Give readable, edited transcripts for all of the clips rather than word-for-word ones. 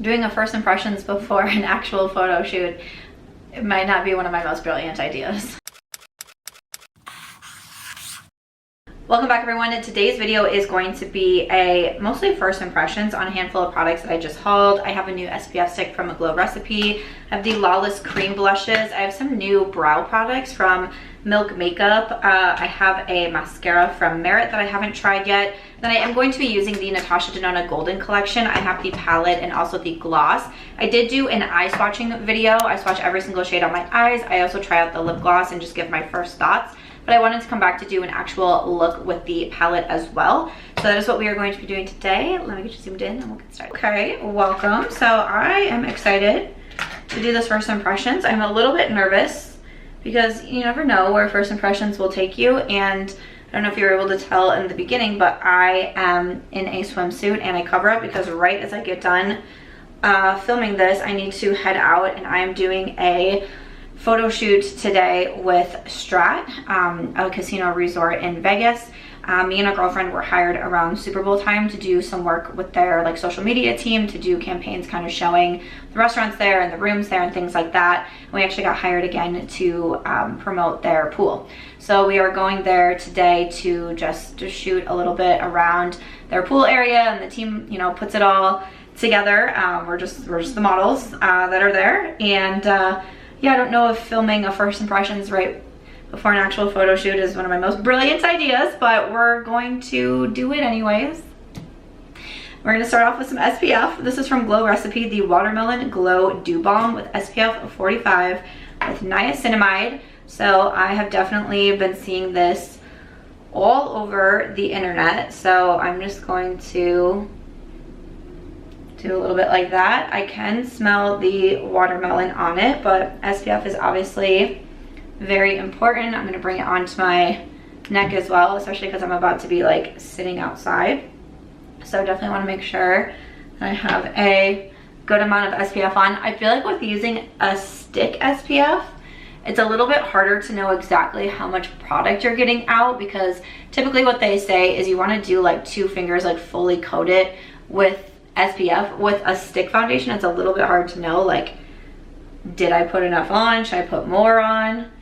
Doing a first impressions before an actual photo shoot, it might not be one of my most brilliant ideas. Welcome back everyone. Today's video is going to be a mostly first impressions on a handful of products that I just hauled. I have a new SPF stick from a Glow Recipe. I have the Lawless cream blushes. I have some new brow products from Milk Makeup. I have a mascara from Merit that I haven't tried yet. Then I am going to be using the Natasha Denona Golden collection. I have the palette and also the gloss. I did do an eye swatching video. I swatch every single shade on my eyes. I also try out the lip gloss and just give my first thoughts. But I wanted to come back to do an actual look with the palette as well. So that is what we are going to be doing today. Let me get you zoomed in and we'll get started. Okay, welcome. So I am excited to do this first impressions. I'm a little bit nervous because you never know where first impressions will take you. And I don't know if you were able to tell in the beginning, but I am in a swimsuit and a cover up because right as I get done filming this, I need to head out and I am doing a photo shoot today with Strat, a casino resort in Vegas. Me and a girlfriend were hired around Super Bowl time to do some work with their like social media team to do campaigns kind of showing the restaurants there and the rooms there and things like that. And we actually got hired again to promote their pool. So we are going there today to shoot a little bit around their pool area, and the team, you know, puts it all together. We're just the models that are there, and yeah, I don't know if filming a first impressions right before an actual photo shoot is one of my most brilliant ideas, but we're going to do it anyways. We're gonna start off with some SPF. This is from Glow Recipe, the Watermelon Glow Dew Balm with SPF of 45 with niacinamide. So I have definitely been seeing this all over the internet. So I'm just going to do a little bit like that. I can smell the watermelon on it, but SPF is obviously very important. I'm gonna bring it onto my neck as well, especially because I'm about to be like sitting outside. So definitely wanna make sure that I have a good amount of SPF on. I feel like with using a stick SPF, it's a little bit harder to know exactly how much product you're getting out, because typically what they say is you wanna do like 2 fingers, like fully coat it with SPF. With a stick foundation, it's a little bit hard to know, like, did I put enough on? Should I put more on?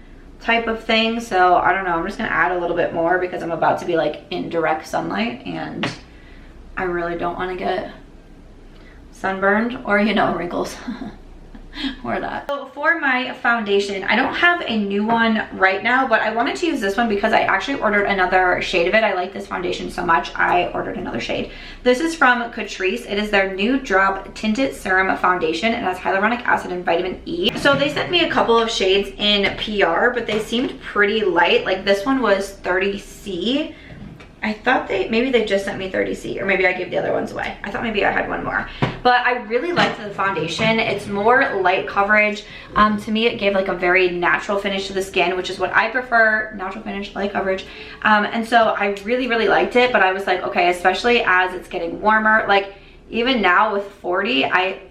Type of thing. So I don't know, I'm just gonna add a little bit more because I'm about to be like in direct sunlight and I really don't want to get sunburned or, you know, wrinkles or that. So for my foundation, I don't have a new one right now, but I wanted to use this one because I actually ordered another shade of it. I like this foundation so much, I ordered another shade. This is from Catrice. It is their new Drop Tinted Serum Foundation. It has hyaluronic acid and vitamin E. So they sent me a couple of shades in PR, but they seemed pretty light. Like this one was 30C. I thought maybe they just sent me 30C, or maybe I gave the other ones away. I thought maybe I had one more. But I really liked the foundation. It's more light coverage. To me, it gave like a very natural finish to the skin, which is what I prefer, natural finish, light coverage. And so I really, really liked it, but I was like, okay, especially as it's getting warmer, like even now with 40, I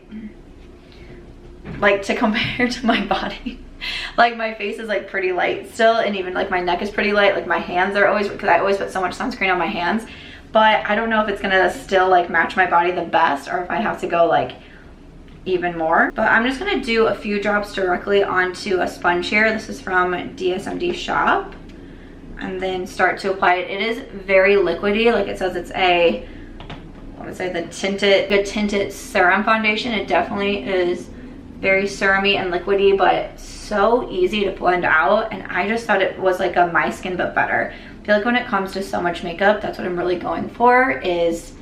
like to compare to my body. Like my face is like pretty light still, and even like my neck is pretty light. Like my hands are always, because I always put so much sunscreen on my hands, but I don't know if it's gonna still like match my body the best or if I have to go like even more. But I'm just gonna do a few drops directly onto a sponge here. This is from DSMD Shop, and then start to apply it. It is very liquidy, like it says it's a, I would say the tinted serum foundation. It definitely is very serumy and liquidy, but so easy to blend out, and I just thought it was like a My Skin but better. I feel like when it comes to so much makeup, that's what I'm really going for, is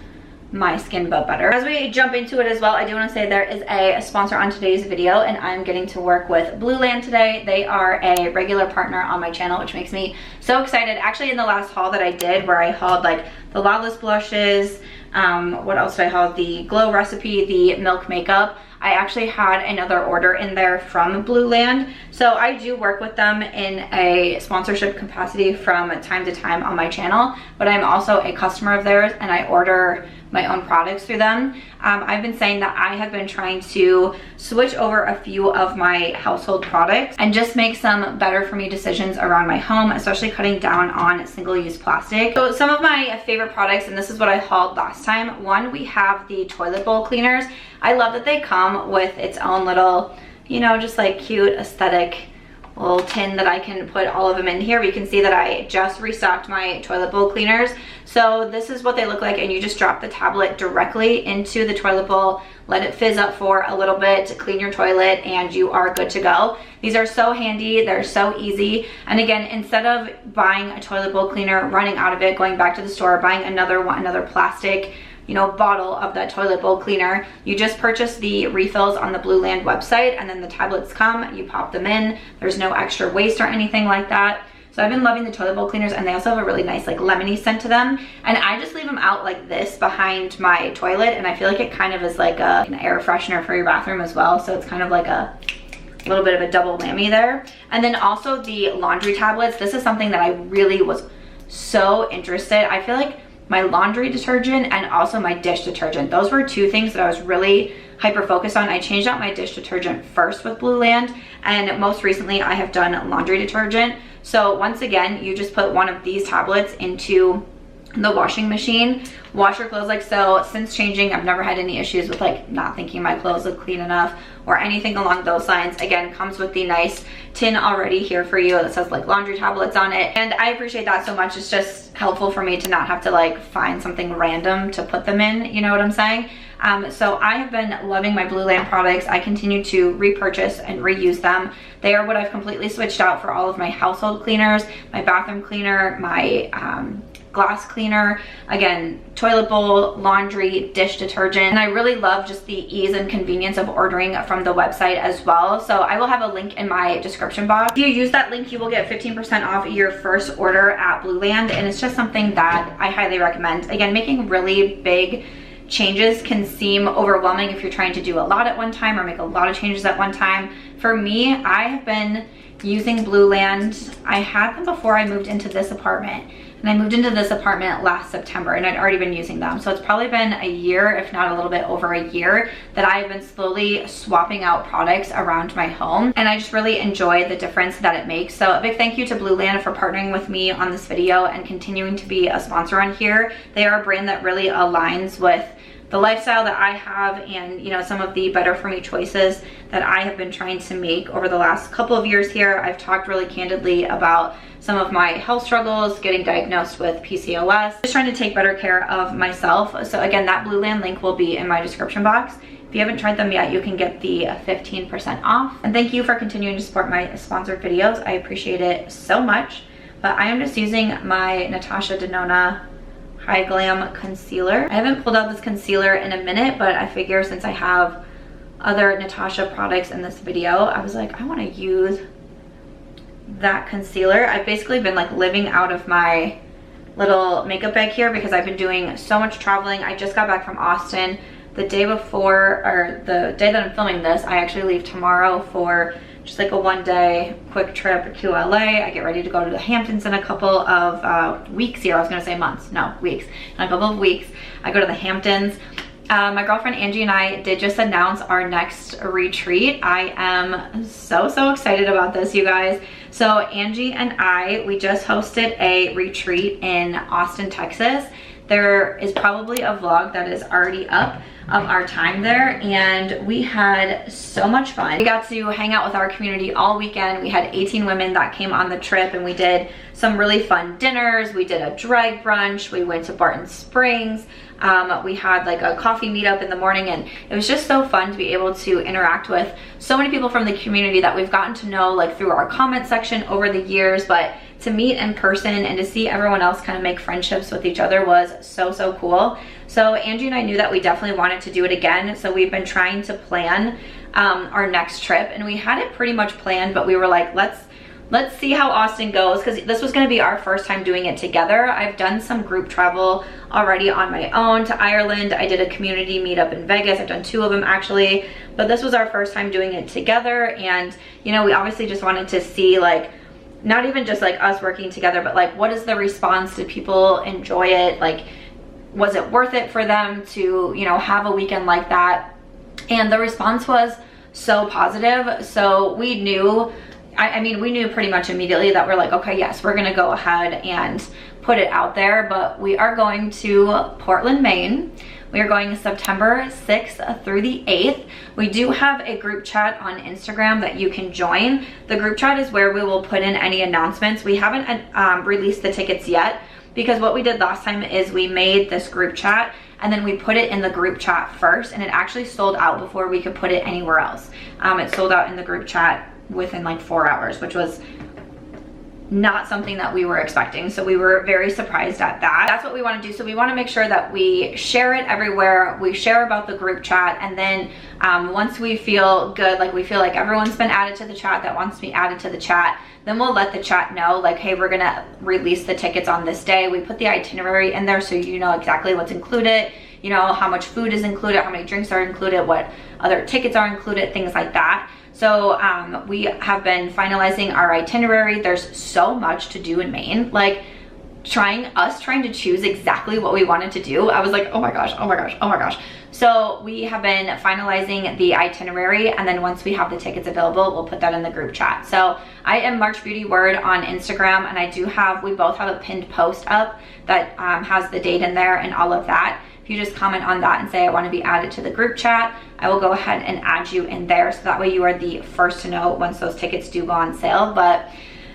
My Skin but better. As we jump into it as well, I do want to say there is a sponsor on today's video, and I'm getting to work with Blueland today. They are a regular partner on my channel, which makes me so excited. Actually, in the last haul that I did, where I hauled like the Lawless blushes, what else did I haul? The Glow Recipe, the Milk Makeup. I actually had another order in there from Blueland. So I do work with them in a sponsorship capacity from time to time on my channel, but I'm also a customer of theirs and I order my own products through them. I've been saying that I have been trying to switch over a few of my household products and just make some better for me decisions around my home, especially cutting down on single-use plastic. So some of my favorite products, and this is what I hauled last time. One, we have the toilet bowl cleaners. I love that they come with its own little, you know, just like cute aesthetic little tin that I can put all of them in here. You can see that I just restocked my toilet bowl cleaners. So this is what they look like, and you just drop the tablet directly into the toilet bowl, let it fizz up for a little bit to clean your toilet, and you are good to go. These are so handy, they're so easy. And again, instead of buying a toilet bowl cleaner, running out of it, going back to the store, buying another plastic, you know, bottle of that toilet bowl cleaner, you just purchase the refills on the Blueland website, and then the tablets come, you pop them in. There's no extra waste or anything like that. So I've been loving the toilet bowl cleaners, and they also have a really nice like lemony scent to them. And I just leave them out like this behind my toilet, and I feel like it kind of is like an air freshener for your bathroom as well. So it's kind of like a little bit of a double whammy there. And then also the laundry tablets. This is something that I really was so interested. I feel like my laundry detergent and also my dish detergent, those were two things that I was really hyper focused on. I changed out my dish detergent first with Blueland, and most recently I have done laundry detergent. So once again, you just put one of these tablets into the washing machine, wash your clothes like so. Since changing, I've never had any issues with like not thinking my clothes look clean enough or anything along those lines. Again, comes with the nice tin already here for you that says like laundry tablets on it, and I appreciate that so much. It's just helpful for me to not have to like find something random to put them in, you know what I'm saying? So I have been loving my Blueland products. I continue to repurchase and reuse them. They are what I've completely switched out for all of my household cleaners, my bathroom cleaner, my glass cleaner, again, toilet bowl, laundry, dish detergent. And I really love just the ease and convenience of ordering from the website as well. So I will have a link in my description box. If you use that link, you will get 15% off your first order at Blueland, and it's just something that I highly recommend. Again, making really big changes can seem overwhelming if you're trying to do a lot at one time or make a lot of changes at one time. For me, I have been using Blueland. I had them before I moved into this apartment, and I moved into this apartment last September, and I'd already been using them. So it's probably been a year, if not a little bit over a year, that I've been slowly swapping out products around my home, and I just really enjoy the difference that it makes. So a big thank you to Blueland for partnering with me on this video and continuing to be a sponsor on here. They are a brand that really aligns with the lifestyle that I have, and you know, some of the better for me choices that I have been trying to make over the last couple of years here. I've talked really candidly about some of my health struggles, getting diagnosed with PCOS, just trying to take better care of myself. So again, that Blueland link will be in my description box. If you haven't tried them yet, you can get the 15% off. And thank you for continuing to support my sponsored videos. I appreciate it so much. But I am just using my Natasha Denona High Glam Concealer. I haven't pulled out this concealer in a minute, but I figure since I have other Natasha products in this video, I was like, I want to use that concealer. I've basically been like living out of my little makeup bag here because I've been doing so much traveling. I just got back from Austin the day before, or the day that I'm filming this. I actually leave tomorrow for just like a one-day quick trip to LA. I get ready to go to the Hamptons in a couple of weeks here. I was gonna say months, no, weeks. In a couple of weeks, I go to the Hamptons. My girlfriend Angie and I did just announce our next retreat. I am so excited about this, you guys. So Angie and we just hosted a retreat in Austin, Texas. There is probably a vlog that is already up of our time there, and we had so much fun. We got to hang out with our community all weekend. We had 18 women that came on the trip, and we did some really fun dinners. We did a drag brunch. We went to Barton Springs. We had like a coffee meetup in the morning, and it was just so fun to be able to interact with so many people from the community that we've gotten to know like through our comment section over the years, but to meet in person and to see everyone else kind of make friendships with each other was so cool. So Angie and I knew that we definitely wanted to do it again, so we've been trying to plan our next trip, and we had it pretty much planned, but we were like, let's see how Austin goes, because this was going to be our first time doing it together. I've done some group travel already on my own to Ireland. I did a community meetup in Vegas. I've done 2 of them actually, but this was our first time doing it together. And you know, we obviously just wanted to see like, not even just like us working together, but like what is the response? Do people enjoy it? Like, was it worth it for them to, you know, have a weekend like that? And the response was so positive. So we knew, I mean, we knew pretty much immediately that we're like, okay, yes, we're gonna go ahead and put it out there. But we are going to Portland, Maine. We are going September 6th through the 8th. We do have a group chat on Instagram that you can join. The group chat is where we will put in any announcements. We haven't released the tickets yet, because what we did last time is we made this group chat and then we put it in the group chat first, and it actually sold out before we could put it anywhere else. It sold out in the group chat within like 4 hours, which was not something that we were expecting. So we were very surprised at that. That's what we want to do. So we want to make sure that we share it everywhere. We share about the group chat, and then once we feel good, like we feel like everyone's been added to the chat that wants to be added to the chat, then we'll let the chat know, like, hey, we're gonna release the tickets on this day. We put the itinerary in there so you know exactly what's included, you know, how much food is included, how many drinks are included, what other tickets are included, things like that. So we have been finalizing our itinerary. There's so much to do in Maine. Like, trying to choose exactly what we wanted to do, I was like, oh my gosh, oh my gosh, oh my gosh. So we have been finalizing the itinerary, and then once we have the tickets available, we'll put that in the group chat. So I am March Beauty Word on Instagram, and we both have a pinned post up that has the date in there and all of that. If you just comment on that and say, I want to be added to the group chat, I will go ahead and add you in there, so that way you are the first to know once those tickets do go on sale. But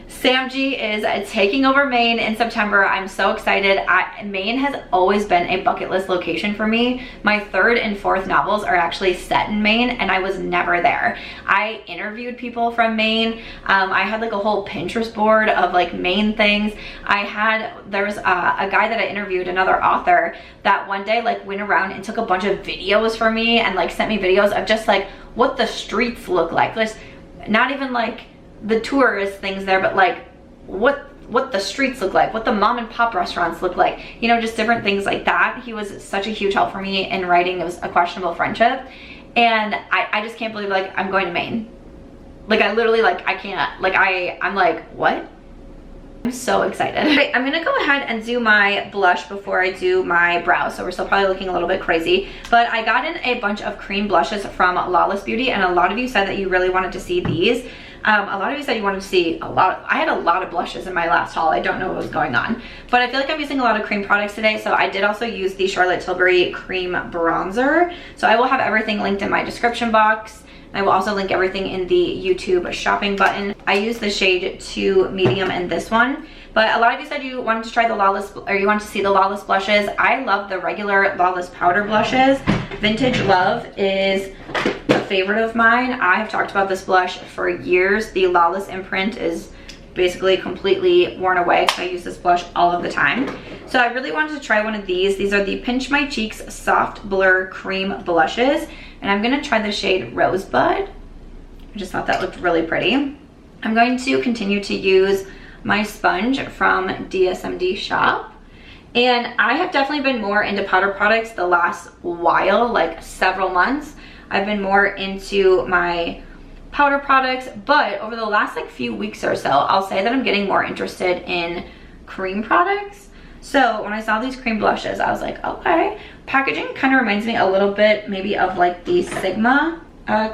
Samgie is taking over Maine in September. I'm so excited. Maine has always been a bucket list location for me. My 3rd and 4th novels are actually set in Maine, and I was never there. I interviewed people from Maine. I had like a whole Pinterest board of like Maine things. There was a guy that I interviewed, another author, that one day like went around and took a bunch of videos for me and like sent me videos of just like what the streets look like. Just not even like the tourist things there, but like what the streets look like, what the mom and pop restaurants look like, you know, just different things like that. He was such a huge help for me in writing. It was A Questionable Friendship, and I just can't believe like I'm going to Maine. Like I literally, like I can't, like I'm like, what? I'm so excited. Okay, I'm gonna go ahead and do my blush before I do my brows, so we're still probably looking a little bit crazy, but I got in a bunch of cream blushes from Lawless Beauty, and a lot of you said that you really wanted to see these. A lot of you said you wanted to see a lot. I had a lot of blushes in my last haul. I don't know what was going on, but I feel like I'm using a lot of cream products today, so I did also use the Charlotte Tilbury cream bronzer. So I will have everything linked in my description box. I will also link everything in the YouTube shopping button. I use the shade 2 medium in this one, but a lot of you said you wanted to try the Lawless, or you wanted to see the Lawless blushes. I love the regular Lawless powder blushes. Vintage Love is a favorite of mine. I have talked about this blush for years. The Lawless imprint is basically completely worn away because I use this blush all of the time. So I really wanted to try one of these. These are the Pinch My Cheeks Soft Blur Cream Blushes, and I'm gonna try the shade Rosebud. I just thought that looked really pretty. I'm going to continue to use my sponge from DSMD Shop, and I have definitely been more into powder products the last while, like several months. I've been more into my powder products, but over the last like few weeks or so, I'll say that I'm getting more interested in cream products. So when I saw these cream blushes, I was like, okay. Packaging kind of reminds me a little bit maybe of like the Sigma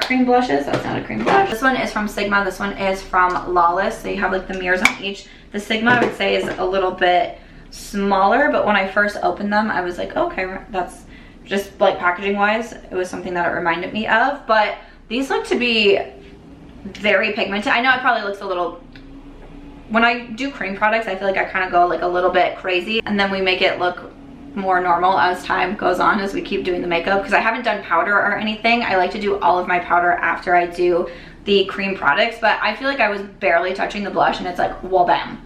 cream blushes. That's not a cream blush. This one is from Sigma. This one is from Lawless. So you have like the mirrors on each. The Sigma I would say is a little bit smaller, but when I first opened them, I was like, okay, that's just like packaging wise, it was something that it reminded me of. But these look to be very pigmented. I know it probably looks a little, when I do cream products, I feel like I kind of go like a little bit crazy, and then we make it look more normal as time goes on, as we keep doing the makeup, because I haven't done powder or anything. I like to do all of my powder after I do the cream products, but I feel like I was barely touching the blush and it's like, whoa, bam.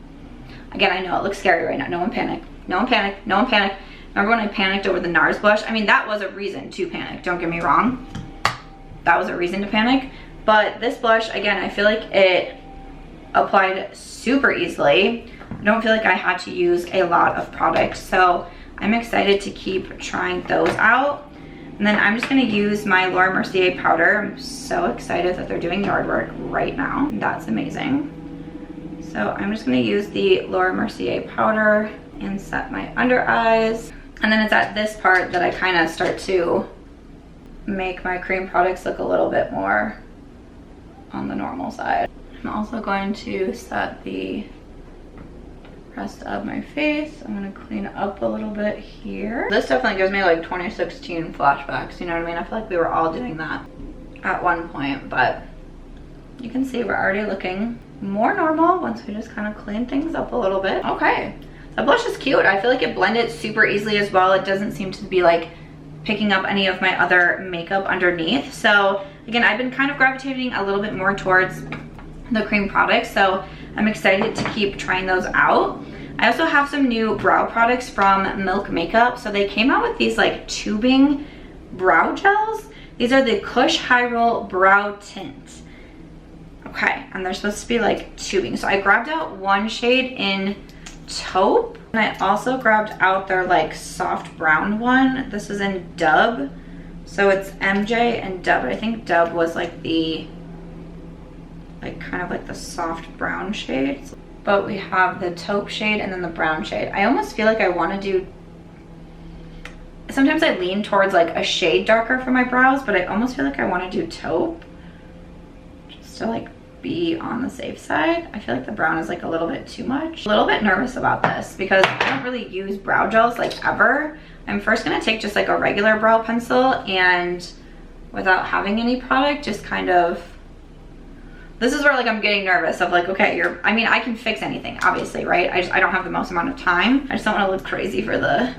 Again, I know it looks scary right now. No one panic. No one panic. No one panic. Remember when I panicked over the NARS blush? I mean, that was a reason to panic. Don't get me wrong. That was a reason to panic. But this blush, again, I feel like it applied super easily. I don't feel like I had to use a lot of product. So I'm excited to keep trying those out. And then I'm just gonna use my Laura Mercier powder. I'm so excited that they're doing yard work right now. That's amazing. So I'm just gonna use the Laura Mercier powder and set my under eyes. And then it's at this part that I kind of start to make my cream products look a little bit more on the normal side. I'm also going to set the rest of my face. I'm gonna clean up a little bit here. This definitely gives me like 2016 flashbacks, you know what I mean? I feel like we were all doing that at one point, but you can see we're already looking more normal once we just kind of clean things up a little bit. Okay, that blush is cute. I feel like it blended super easily as well. It doesn't seem to be like picking up any of my other makeup underneath. So again, I've been kind of gravitating a little bit more towards the cream products, so I'm excited to keep trying those out. I also have some new brow products from Milk Makeup. So they came out with these like tubing brow gels. These are the Kush High Roll Brow Tint. Okay, and they're supposed to be like tubing. So I grabbed out one shade in taupe, and I also grabbed out their like soft brown one. This is in Dub. So it's MJ and Dub. I think Dub was like the kind of like the soft brown shades. But we have the taupe shade and then the brown shade. I almost feel like I want to do, sometimes I lean towards like a shade darker for my brows, but I almost feel like I want to do taupe just to like be on the safe side. I feel like the brown is like a little bit too much. A little bit nervous about this because I don't really use brow gels like ever. I'm first gonna take just like a regular brow pencil and without having any product, just kind of, this is where like I'm getting nervous of like, okay, I mean, I can fix anything, obviously, right? I don't have the most amount of time. I just don't want to look crazy for the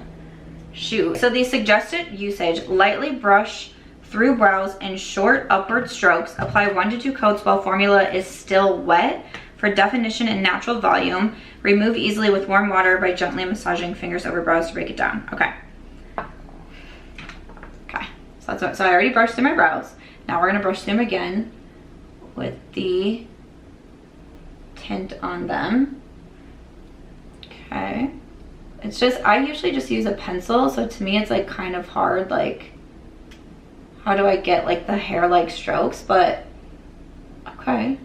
shoot. So the suggested usage: lightly brush through brows in short upward strokes. Apply 1 to 2 coats while formula is still wet for definition and natural volume. Remove easily with warm water by gently massaging fingers over brows to break it down. Okay. Okay. So that's what, so I already brushed through my brows. Now we're gonna brush through them again with the tint on them. Okay. It's just, I usually just use a pencil, so to me it's like kind of hard, like how do I get like the hair-like strokes, but okay.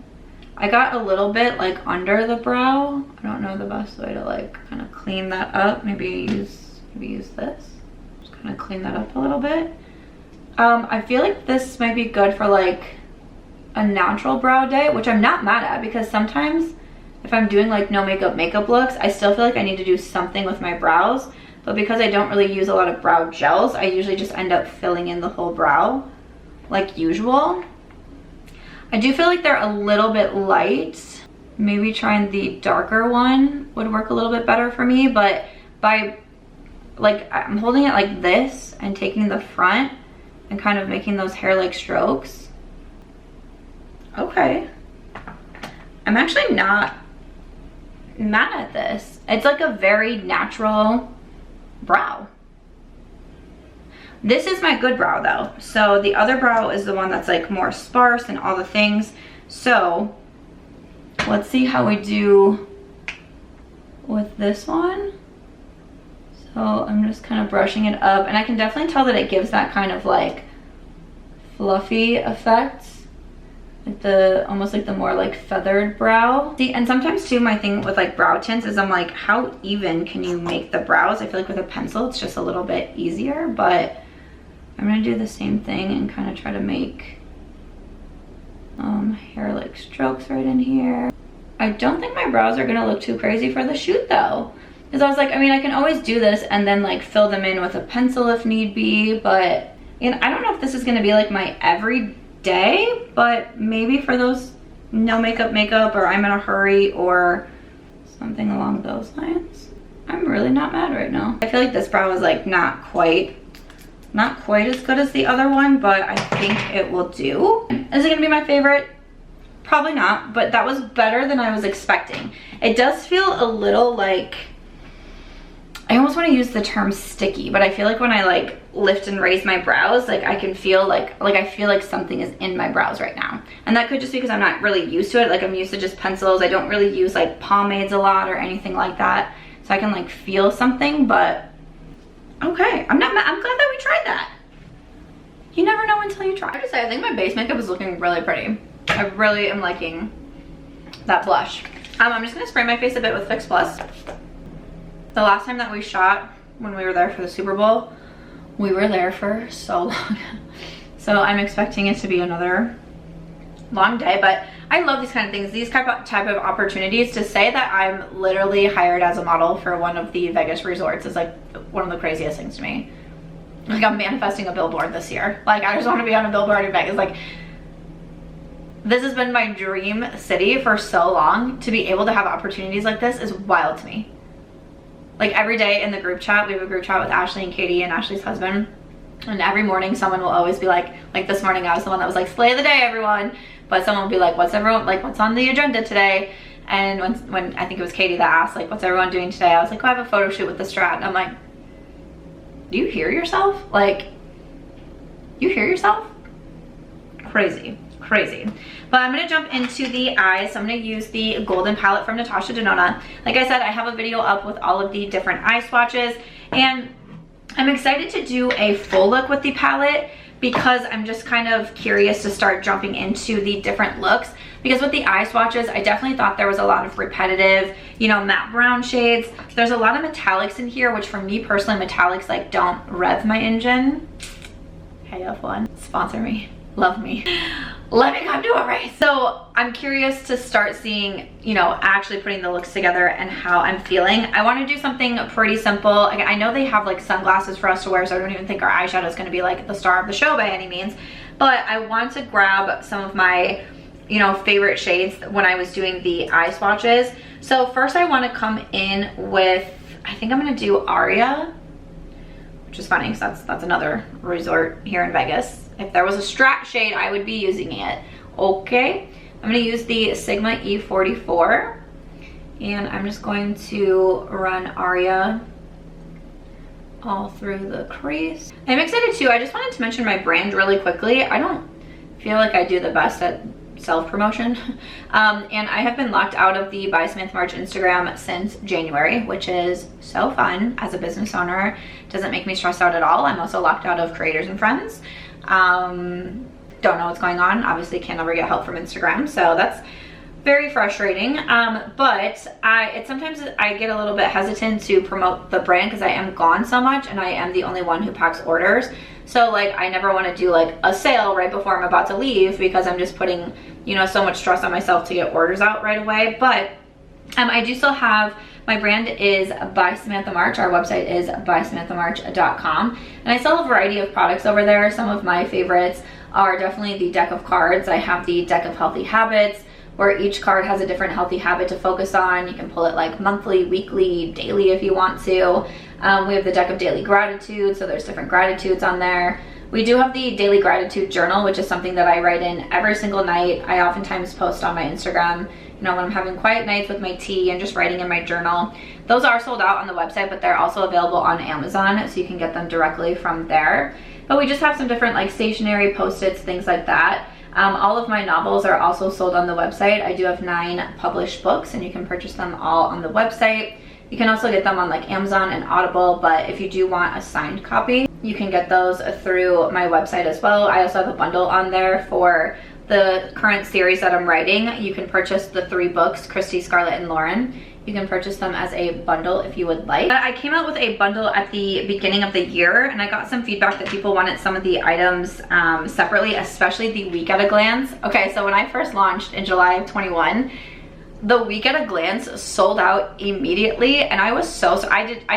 I got a little bit like under the brow. I don't know the best way to like kind of clean that up. Maybe use this. Just kind of clean that up a little bit. I feel like this might be good for like a natural brow day, which I'm not mad at, because sometimes if I'm doing like no makeup looks, I still feel like I need to do something with my brows. But because I don't really use a lot of brow gels, I usually just end up filling in the whole brow like usual. I do feel like they're a little bit light. Maybe trying the darker one would work a little bit better for me, but by like, I'm holding it like this and taking the front and kind of making those hair-like strokes. Okay. I'm actually not mad at this. It's like a very natural brow. This is my good brow though. So the other brow is the one that's like more sparse and all the things. So let's see how we do with this one. So I'm just kind of brushing it up, and I can definitely tell that it gives that kind of like fluffy effect. Like the, almost like the more like feathered brow. See, and sometimes too, my thing with like brow tints is I'm like, how even can you make the brows? I feel like with a pencil, it's just a little bit easier, but I'm gonna do the same thing and kind of try to make hair like strokes right in here. I don't think my brows are gonna look too crazy for the shoot though. Because I was like, I mean, I can always do this and then like fill them in with a pencil if need be, but you know, I don't know if this is gonna be like my everyday, but maybe for those no makeup or I'm in a hurry or something along those lines. I'm really not mad right now. I feel like this brow is like not quite as good as the other one, but I think it will do. Is it gonna be my favorite? Probably not, but that was better than I was expecting. It does feel a little like, I almost want to use the term sticky, but I feel like when I like lift and raise my brows, like I can feel like I feel like something is in my brows right now. And that could just be because I'm not really used to it. Like I'm used to just pencils. I don't really use like pomades a lot or anything like that. So I can like feel something, but okay. I'm glad that we tried that. You never know until you try. I have to say, I think my base makeup is looking really pretty. I really am liking that blush. I'm just gonna spray my face a bit with Fix Plus. The last time that we shot when we were there for the Super Bowl. We were there for so long. So I'm expecting it to be another long day, but I love these kind of things, these type of opportunities. To say that I'm literally hired as a model for one of the Vegas resorts is like one of the craziest things to me. Like, I'm manifesting a billboard this year. Like, I just want to be on a billboard in Vegas. Like, this has been my dream city for so long. To be able to have opportunities like this is wild to me. Like, every day in the group chat, we have a group chat with Ashley and Katie and Ashley's husband, and every morning someone will always be like this morning I was the one that was like, slay the day everyone, but someone will be like, what's on the agenda today? And when I think it was Katie that asked, like, what's everyone doing today? I was like, oh, I have a photo shoot with the Strat. And I'm like, do you hear yourself? Like, you hear yourself? Crazy. But I'm gonna jump into the eyes. So I'm gonna use the Golden palette from Natasha Denona. Like I said, I have a video up with all of the different eye swatches, and I'm excited to do a full look with the palette because I'm just kind of curious to start jumping into the different looks. Because with the eye swatches, I definitely thought there was a lot of repetitive, you know, matte brown shades. There's a lot of metallics in here, which for me personally, metallics like don't rev my engine. Hey, F1, sponsor me, love me. Let me come do a race. So I'm curious to start seeing, you know, actually putting the looks together and how I'm feeling. I want to do something pretty simple. I know they have like sunglasses for us to wear, so I don't even think our eyeshadow is going to be like the star of the show by any means. But I want to grab some of my, you know, favorite shades when I was doing the eye swatches. So first I want to come in with, I think I'm going to do Aria, which is funny because that's another resort here in Vegas. If there was a Strat shade, I would be using it. Okay, I'm gonna use the Sigma E44, and I'm just going to run Aria all through the crease. I'm excited too. I just wanted to mention my brand really quickly. I don't feel like I do the best at self-promotion. And I have been locked out of the By Samantha March Instagram since January, which is so fun as a business owner. Doesn't make me stressed out at all. I'm also locked out of Creators and Friends. Don't know what's going on. Obviously can't ever get help from Instagram, so that's very frustrating. But sometimes I get a little bit hesitant to promote the brand because I am gone so much and I am the only one who packs orders. So like, I never want to do like a sale right before I'm about to leave because I'm just putting, you know, so much stress on myself to get orders out right away. But I do still have, my brand is By Samantha March. Our website is bysamanthamarch.com. And I sell a variety of products over there. Some of my favorites are definitely the deck of cards. I have the deck of healthy habits, where each card has a different healthy habit to focus on. You can pull it like monthly, weekly, daily if you want to. We have the deck of daily gratitude, so there's different gratitudes on there. We do have the daily gratitude journal, which is something that I write in every single night. I oftentimes post on my Instagram, you know, when I'm having quiet nights with my tea and just writing in my journal. Those are sold out on the website, but they're also available on Amazon, so you can get them directly from there. But we just have some different like stationery, post-its, things like that. All of my novels are also sold on the website. I do have 9 published books, and you can purchase them all on the website. You can also get them on like Amazon and Audible, but if you do want a signed copy, you can get those through my website as well. I also have a bundle on there for the current series that I'm writing. You can purchase the 3 books, Christy, Scarlett, and Lauren. You can purchase them as a bundle if you would like. I came out with a bundle at the beginning of the year, and I got some feedback that people wanted some of the items separately, especially the Week at a Glance. Okay, so when I first launched in July of 21, the Week at a Glance sold out immediately, and I was so I didn't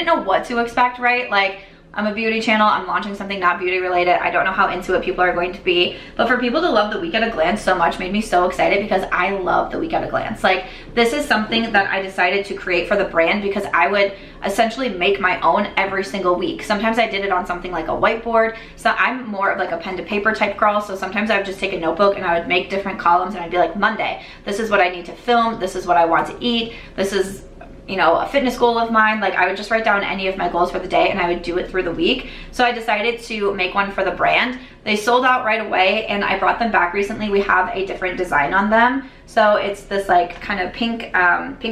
know what to expect, right? Like, I'm a beauty channel, I'm launching something not beauty related. I don't know how into it people are going to be, but for people to love the Week at a Glance so much made me so excited because I love the Week at a Glance. Like, this is something that I decided to create for the brand because I would essentially make my own every single week. Sometimes I did it on something like a whiteboard. So I'm more of like a pen to paper type girl. So sometimes I would just take a notebook and I would make different columns, and I'd be like, Monday, this is what I need to film. This is what I want to eat. This is, you know, a fitness goal of mine. Like, I would just write down any of my goals for the day and I would do it through the week. So I decided to make one for the brand. They sold out right away, and I brought them back recently. We have a different design on them. So it's this like kind of pink,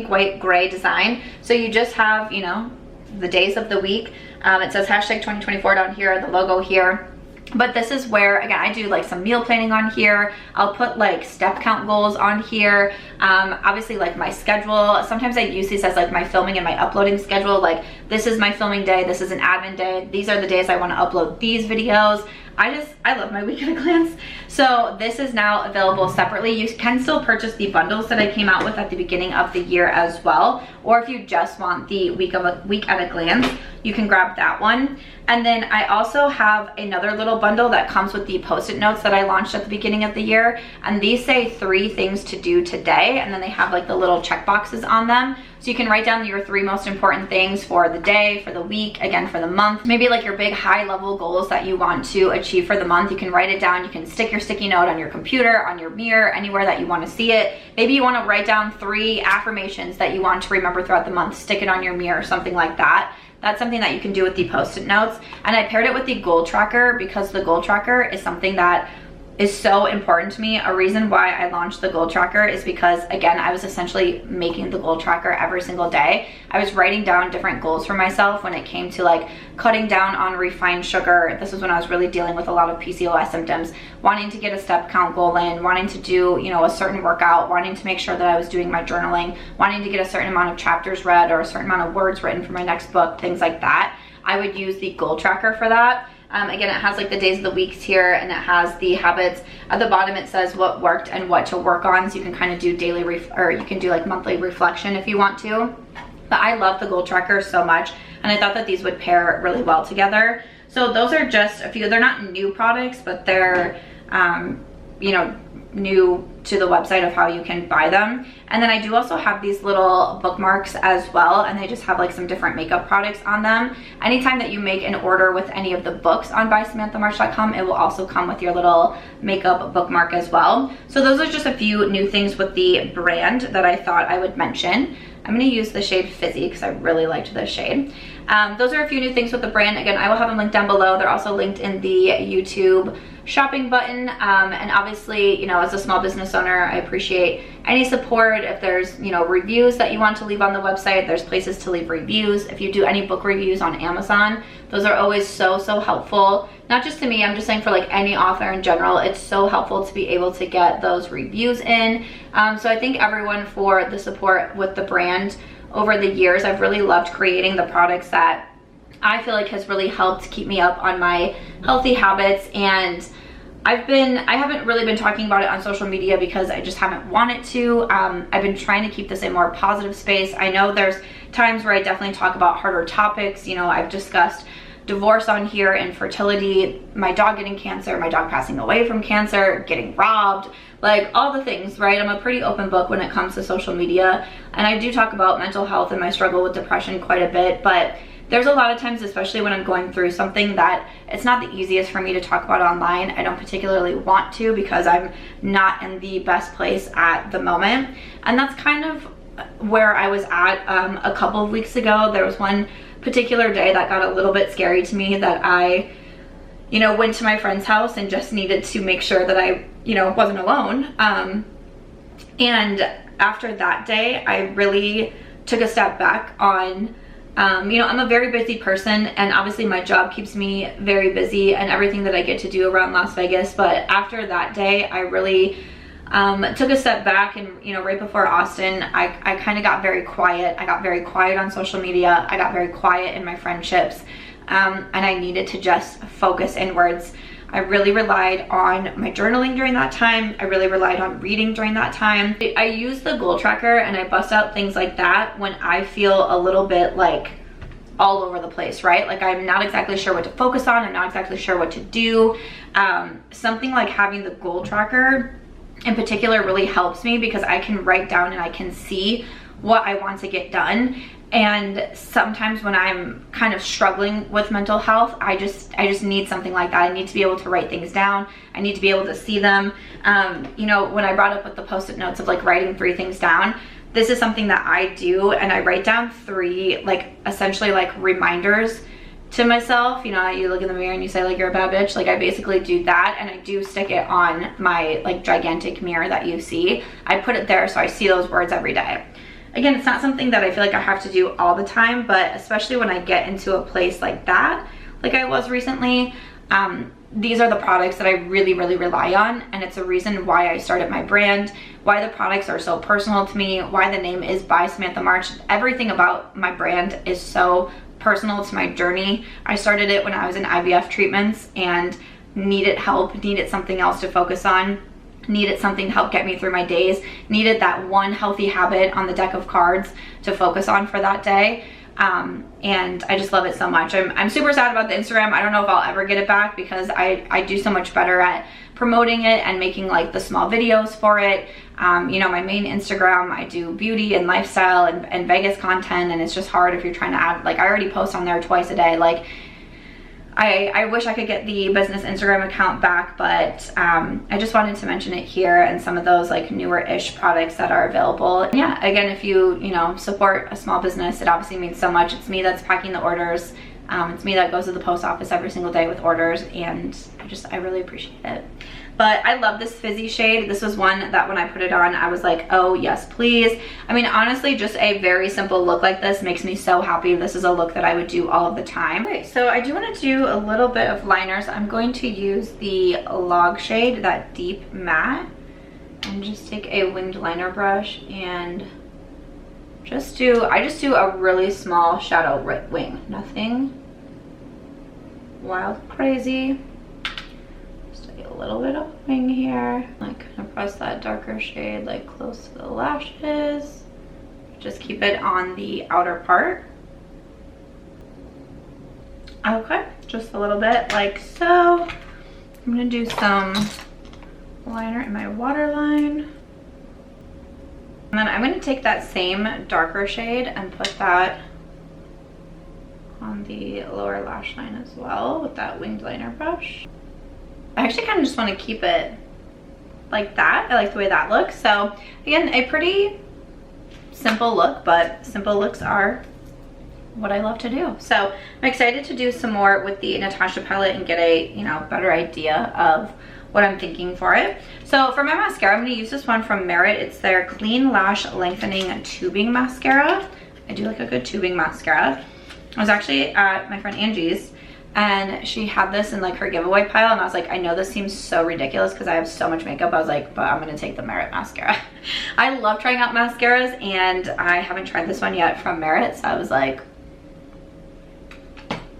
white, gray design. So you just have, you know, the days of the week. It says hashtag 2024 down here, the logo here. But this is where, again, I do like some meal planning on here. I'll put like step count goals on here. Obviously like my schedule. Sometimes I use these as like my filming and my uploading schedule. Like this is my filming day. This is an admin day. These are the days I want to upload these videos. I love my week at a glance. So this is now available separately. You can still purchase the bundles that I came out with at the beginning of the year as well. Or if you just want the week at a glance, you can grab that one. And then I also have another little bundle that comes with the post-it notes that I launched at the beginning of the year. And these say 3 things to do today. And then they have like the little check boxes on them. So you can write down your 3 most important things for the day, for the week, again, for the month. Maybe like your big high level goals that you want to achieve for the month. You can write it down. You can stick your sticky note on your computer, on your mirror, anywhere that you want to see it. Maybe you want to write down 3 affirmations that you want to remember throughout the month. Stick it on your mirror, something like that. That's something that you can do with the post-it notes. And I paired it with the goal tracker because the goal tracker is something that is so important to me. A reason why I launched the goal tracker is because, again, I was essentially making the goal tracker every single day. I was writing down different goals for myself when it came to like cutting down on refined sugar. This was when I was really dealing with a lot of PCOS symptoms, wanting to get a step count goal in, wanting to do, you know, a certain workout, wanting to make sure that I was doing my journaling, wanting to get a certain amount of chapters read or a certain amount of words written for my next book, things like that. I would use the goal tracker for that. Again, it has like the days of the weeks here, and it has the habits. At the bottom it says what worked and what to work on, so you can kind of do daily or you can do like monthly reflection if you want to. But I love the goal tracker so much, and I thought that these would pair really well together. So those are just a few. They're not new products, but they're you know, new to the website of how you can buy them. And then I do also have these little bookmarks as well, and they just have like some different makeup products on them. Anytime that you make an order with any of the books on buysamanthamarch.com, it will also come with your little makeup bookmark as well. So those are just a few new things with the brand that I thought I would mention. I'm going to use the shade Fizzy because I really liked this shade. Those are a few new things with the brand. Again, I will have them linked down below. They're also linked in the YouTube shopping button. And obviously, you know, as a small business owner, I appreciate any support. If there's, you know, reviews that you want to leave on the website, there's places to leave reviews. If you do any book reviews on Amazon, those are always so helpful. Not just to me, I'm just saying for like any author in general, it's so helpful to be able to get those reviews in. So I thank everyone for the support with the brand over the years. I've really loved creating the products that I feel like has really helped keep me up on my healthy habits. And I haven't really been talking about it on social media because I just haven't wanted to. I've been trying to keep this a more positive space. I know there's times where I definitely talk about harder topics. You know, I've discussed divorce on here, infertility, my dog getting cancer, my dog passing away from cancer, getting robbed, like all the things, right? I'm a pretty open book when it comes to social media, and I do talk about mental health and my struggle with depression quite a bit, but there's a lot of times, especially when I'm going through something, that it's not the easiest for me to talk about online. I don't particularly want to because I'm not in the best place at the moment. And that's kind of where I was at a couple of weeks ago. There was one particular day that got a little bit scary to me, that I, you know, went to my friend's house and just needed to make sure that I, you know, wasn't alone. And after that day, I really took a step back on, you know, I'm a very busy person, and obviously my job keeps me very busy and everything that I get to do around Las Vegas. But after that day, I really took a step back, and, you know, right before Austin, I kind of got very quiet. I got very quiet on social media. I got very quiet in my friendships, and I needed to just focus inwards. I really relied on my journaling during that time. I really relied on reading during that time. I use the goal tracker and I bust out things like that when I feel a little bit like all over the place, right? Like I'm not exactly sure what to focus on. I'm not exactly sure what to do. Something like having the goal tracker in particular really helps me because I can write down and I can see what I want to get done. And sometimes when I'm kind of struggling with mental health, I just need something like that. I need to be able to write things down. I need to be able to see them. You know, when I brought up with the post-it notes of like writing 3 things down, this is something that I do, and I write down 3 like essentially like reminders to myself. You know, you look in the mirror and you say like, you're a bad bitch. Like I basically do that, and I do stick it on my like gigantic mirror that you see. I put it there so I see those words every day. Again, it's not something that I feel like I have to do all the time, but especially when I get into a place like that, like I was recently, these are the products that I really, really rely on, and it's a reason why I started my brand, why the products are so personal to me, why the name is by Samantha March. Everything about my brand is so personal to my journey. I started it when I was in IVF treatments and needed help, needed something else to focus on, needed something to help get me through my days, needed that one healthy habit on the deck of cards to focus on for that day. And I just love it so much. I'm super sad about the Instagram. I don't know if I'll ever get it back because I do so much better at promoting it and making like the small videos for it. You know, my main Instagram, I do beauty and lifestyle and Vegas content, and it's just hard if you're trying to add, like I already post on there twice a day. Like I wish I could get the business Instagram account back, but I just wanted to mention it here and some of those like newer-ish products that are available. And yeah, again, if you know, support a small business, it obviously means so much. It's me that's packing the orders. It's me that goes to the post office every single day with orders, and I really appreciate it. But I love this fizzy shade. This was one that when I put it on, I was like, oh yes, please. I mean, honestly, just a very simple look like this makes me so happy. This is a look that I would do all of the time. Okay, so I do want to do a little bit of liners. I'm going to use the Log shade, that deep matte, and just take a winged liner brush and I just do a really small shadow wing. Nothing wild crazy. A little bit of wing here. Like kind of press that darker shade like close to the lashes. Just keep it on the outer part. Okay, just a little bit like so. I'm gonna do some liner in my waterline. And then I'm gonna take that same darker shade and put that on the lower lash line as well with that winged liner brush. I actually kind of just want to keep it like that. I like the way that looks. So again, a pretty simple look, but simple looks are what I love to do. So I'm excited to do some more with the Natasha palette and get a, you know, better idea of what I'm thinking for it. So for my mascara, I'm going to use this one from Merit. It's their Clean Lash Lengthening Tubing Mascara. I do like a good tubing mascara. I was actually at my friend Angie's, and she had this in like her giveaway pile, and I was like, I know this seems so ridiculous because I have so much makeup. I was like, but I'm gonna take the Merit mascara. I love trying out mascaras, and I haven't tried this one yet from Merit, so I was like,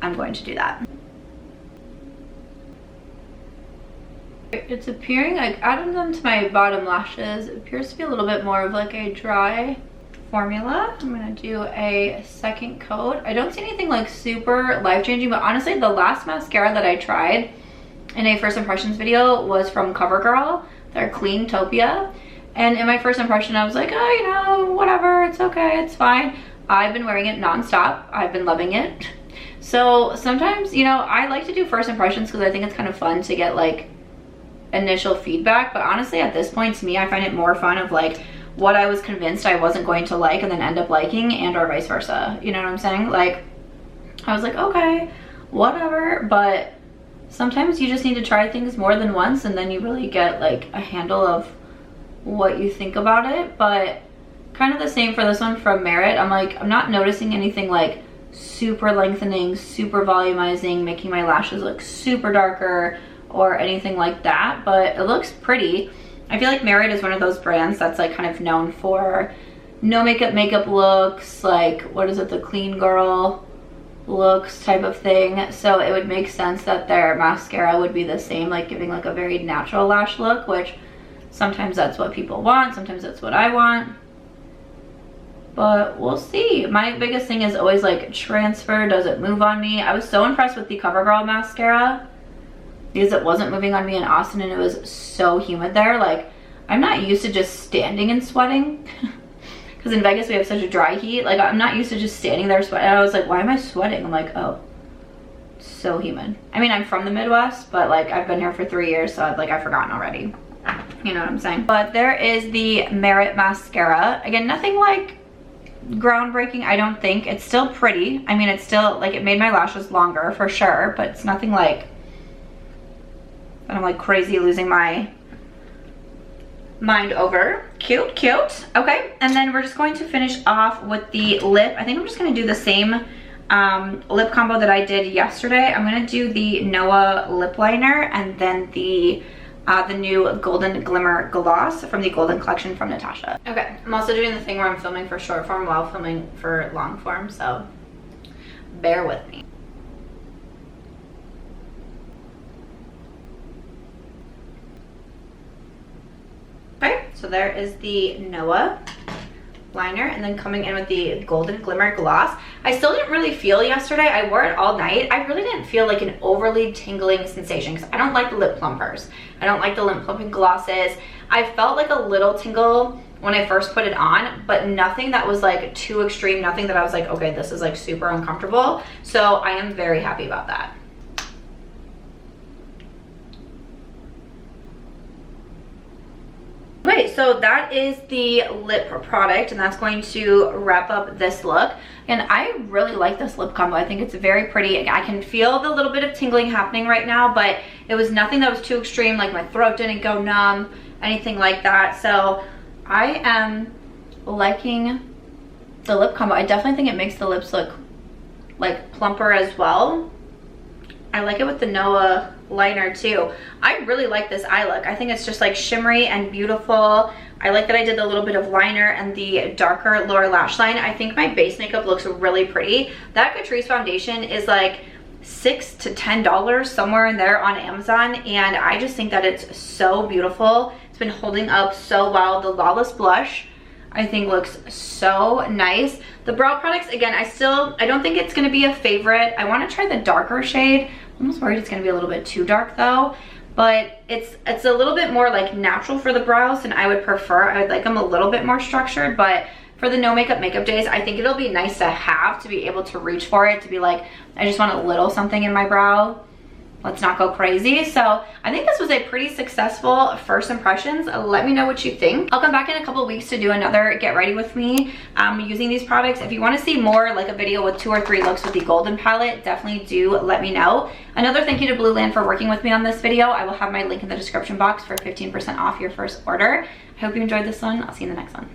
I'm going to do that. It's appearing, like adding them to my bottom lashes, it appears to be a little bit more of like a dry formula. I'm gonna do a second coat. I don't see anything like super life-changing, but honestly the last mascara that I tried in a first impressions video was from CoverGirl, their Clean Topia, and in my first impression I was like, oh, you know, whatever, it's okay, it's fine. I've been wearing it non-stop. I've been loving it. So sometimes, you know, I like to do first impressions because I think it's kind of fun to get like initial feedback, but honestly at this point to me I find it more fun of like what I was convinced I wasn't going to like and then end up liking, and or vice versa. You know what I'm saying? Like, I was like, okay, whatever. But sometimes you just need to try things more than once and then you really get like a handle of what you think about it. But kind of the same for this one from Merit. I'm like, I'm not noticing anything like super lengthening, super volumizing, making my lashes look super darker or anything like that, but it looks pretty. I feel like Merit is one of those brands that's like kind of known for no makeup looks, like what is it, the clean girl looks type of thing. So it would make sense that their mascara would be the same, like giving like a very natural lash look, which sometimes that's what people want, sometimes that's what I want, but we'll see. My biggest thing is always like transfer, does it move on me? I was so impressed with the CoverGirl mascara because it wasn't moving on me in Austin and it was so humid there. Like, I'm not used to just standing and sweating because in Vegas we have such a dry heat. Like, I'm not used to just standing there sweating. I was like, why am I sweating? I'm like, oh, so humid. I mean, I'm from the Midwest, but like I've been here for 3 years, so I've forgotten already. You know what I'm saying? But there is the Merit mascara. Again, nothing like groundbreaking, I don't think. It's still pretty. I mean, it's still like, it made my lashes longer for sure, but it's nothing like that I'm like crazy losing my mind over. Cute, cute. Okay, and then we're just going to finish off with the lip. I think I'm just going to do the same lip combo that I did yesterday. I'm gonna do the Noa lip liner and then the new Golden Glimmer gloss from the Golden collection from Natasha. Okay, I'm also doing the thing where I'm filming for short form while filming for long form, so bear with me. Okay, so there is the Noa liner, and then coming in with the Golden Glimmer gloss. I still didn't really feel yesterday. I wore it all night. I really didn't feel like an overly tingling sensation because I don't like lip plumpers. I don't like the lip plumping glosses. I felt like a little tingle when I first put it on, but nothing that was like too extreme, nothing that I was like, okay, this is like super uncomfortable. So I am very happy about that. Okay, so that is the lip product, and that's going to wrap up this look. And I really like this lip combo. I think it's very pretty. I can feel the little bit of tingling happening right now, but it was nothing that was too extreme, like my throat didn't go numb, anything like that. So I am liking the lip combo. I definitely think it makes the lips look like plumper as well. I like it with the Noa liner too. I really like this eye look. I think it's just like shimmery and beautiful. I like that I did the little bit of liner and the darker lower lash line. I think my base makeup looks really pretty. That Catrice foundation is like $6 to $10 somewhere in there on Amazon, and I just think that it's so beautiful. It's been holding up so well. The Lawless blush I think looks so nice. The brow products, again, I don't think it's gonna be a favorite. I wanna try the darker shade. I'm almost worried it's gonna be a little bit too dark though, but it's a little bit more like natural for the brows than I would prefer. I would like them a little bit more structured, but for the no makeup days, I think it'll be nice to have, to be able to reach for it, to be like, I just want a little something in my brow. Let's not go crazy. So I think this was a pretty successful first impressions. Let me know what you think. I'll come back in a couple of weeks to do another get ready with me using these products. If you want to see more, like a video with 2 or 3 looks with the Golden palette, definitely do let me know. Another thank you to Blueland for working with me on this video. I will have my link in the description box for 15% off your first order. I hope you enjoyed this one. I'll see you in the next one.